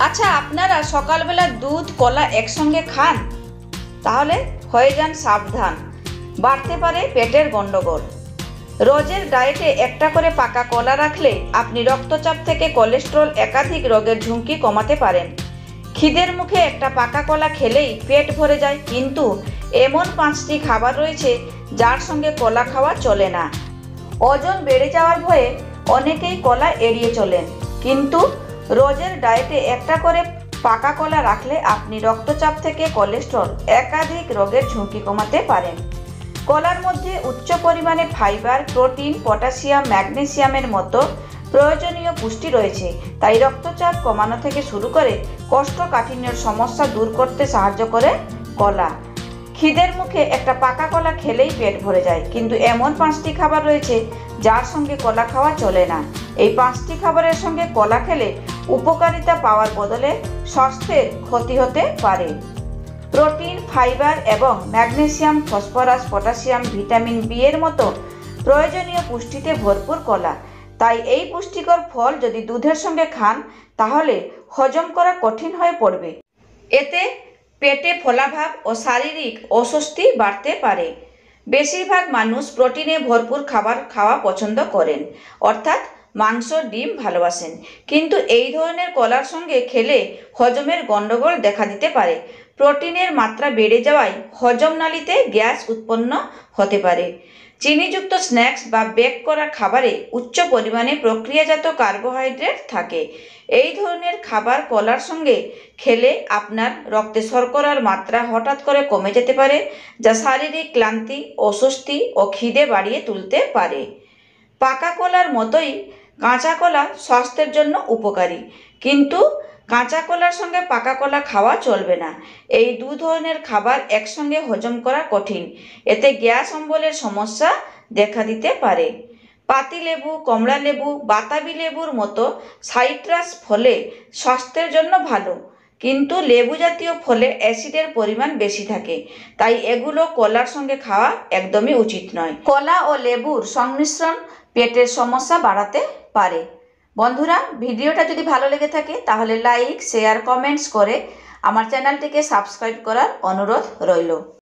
আচ্ছা, আপনারা সকালবেলা দুধ কলা একসঙ্গে খান? তাহলে হয়ে যান সাবধান, বাড়তে পারে পেটের গন্ডগোল। রোজের ডায়েটে একটা করে পাকা কলা রাখলে আপনি রক্তচাপ থেকে কোলেস্টেরল একাধিক রোগের ঝুঁকি কমাতে পারেন। খিদের মুখে একটা পাকা কলা খেলেই পেট ভরে যায়, কিন্তু এমন 5টি খাবার রয়েছে যার সঙ্গে কলা খাওয়া চলে না। ওজন বেড়ে যাওয়ার ভয়ে অনেকেই কলা এড়িয়ে চলেন, কিন্তু রোজের ডায়েটে একটা করে পাকা কলা রাখলে আপনি রক্তচাপ থেকে কোলেস্টেরল একাধিক রোগের ঝুঁকি কমাতে পারেন। কলার মধ্যে উচ্চ পরিমাণে ফাইবার, প্রোটিন, পটাশিয়াম, ম্যাগনেসিয়ামের মতো প্রয়োজনীয় পুষ্টি রয়েছে, তাই রক্তচাপ কমানো থেকে শুরু করে কোষ্ঠকাঠিন্যের সমস্যা দূর করতে সাহায্য করে কলা। খিদের মুখে একটা পাকা কলা খেলেই পেট ভরে যায়, কিন্তু এমন 5টি খাবার রয়েছে যার সঙ্গে কলা খাওয়া চলে না। এই 5টি খাবারের সঙ্গে কলা খেলে উপকারিতা পাওয়ার বদলে স্বাস্থ্যের ক্ষতি হতে পারে। প্রোটিন, ফাইবার এবং magnesium, phosphorus, potassium, vitamin B এর মতো প্রয়োজনীয় পুষ্টিতে ভরপুর কলা। তাই এই পুষ্টিকর ফল যদি দুধের সঙ্গে খান তাহলে হজম করা কঠিন হয়ে পড়বে। এতে পেটে ফোলাভাব ও শারীরিক অস্বস্তি বাড়তে পারে। বেশিরভাগ মানুষ প্রোটিনে ভরপুর খাবার খাওয়া পছন্দ করেন, অর্থাৎ মাংস, ডিম ভালোবাসেন, কিন্তু এই ধরনের কলার সঙ্গে খেলে হজমের গন্ডগোল দেখা দিতে পারে। প্রোটিনের মাত্রা বেড়ে যাওয়ায় হজম নালীতে গ্যাস উৎপন্ন হতে পারে। চিনিযুক্ত স্ন্যাক্স বা বেক করা খাবারে উচ্চ পরিমাণে প্রক্রিয়াজাত কার্বোহাইড্রেট থাকে। এই ধরনের খাবার কলার সঙ্গে খেলে আপনার রক্তে শর্করার মাত্রা হঠাৎ করে কমে যেতে পারে, যা শারীরিক ক্লান্তি, অস্বস্তি ও খিদে বাড়িয়ে তুলতে পারে। পাকা কলার মতোই কাঁচা কলা স্বাস্থ্যের জন্য উপকারী, কিন্তু কাঁচা কলার সঙ্গে পাকা কলা খাওয়া চলবে না। এই দু ধরনের খাবার একসঙ্গে হজম করা কঠিন, এতে গ্যাস অম্বলের সমস্যা দেখা দিতে পারে। পাতিলেবু, কমলা লেবু, বাতাবি লেবুর মতো সাইট্রাস ফলে স্বাস্থ্যের জন্য ভালো, কিন্তু লেবু জাতীয় ফলে অ্যাসিডের পরিমাণ বেশি থাকে, তাই এগুলো কলার সঙ্গে খাওয়া একদমই উচিত নয়। কলা ও লেবুর সংমিশ্রণ পেটের সমস্যা বাড়াতে পারে। বন্ধুরা, ভিডিওটা যদি ভালো লেগে থাকে তাহলে লাইক, শেয়ার, কমেন্টস করে আমার চ্যানেলটিকে সাবস্ক্রাইব করার অনুরোধ রইল।